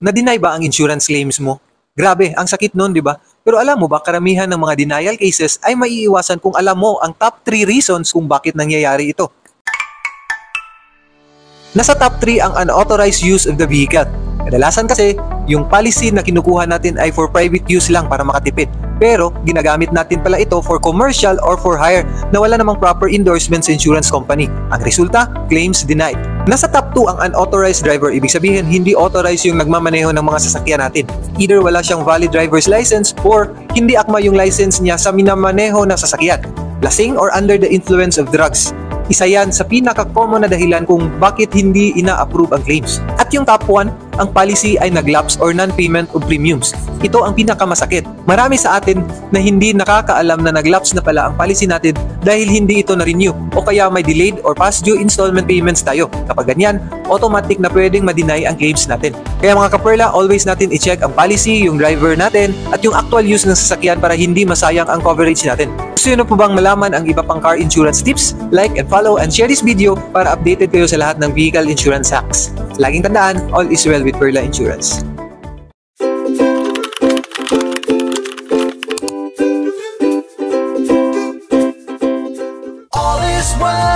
Na-deny ba ang insurance claims mo? Grabe, ang sakit nun, di ba? Pero alam mo ba, karamihan ng mga denial cases ay maiiwasan kung alam mo ang top 3 reasons kung bakit nangyayari ito. Nasa top 3 ang unauthorized use of the vehicle. Kadalasan kasi, yung policy na kinukuha natin ay for private use lang para makatipid. Pero, ginagamit natin pala ito for commercial or for hire na wala namang proper endorsement sa insurance company. Ang resulta, claims denied. Nasa top 2 ang unauthorized driver. Ibig sabihin, hindi authorized yung nagmamaneho ng mga sasakyan natin. Either wala siyang valid driver's license or hindi akma yung license niya sa minamaneho ng sasakyan. Lasing or under the influence of drugs. Isa yan sa pinaka-common na dahilan kung bakit hindi ina-approve ang claims. At yung top 1, ang policy ay nag-lapse or non-payment of premiums. Ito ang pinakamasakit. Marami sa atin na hindi nakakaalam na nag-lapse na pala ang policy natin dahil hindi ito na-renew o kaya may delayed or past due installment payments tayo. Kapag ganyan, automatic na pwedeng ma-deny ang claims natin. Kaya mga kaperla, always natin i-check ang policy, yung driver natin, at yung actual use ng sasakyan para hindi masayang ang coverage natin. Gusto nyo po bang malaman ang iba pang car insurance tips? Like and follow and share this video para updated kayo sa lahat ng vehicle insurance hacks. Laging tandaan, all is well with Perla Insurance. All is well.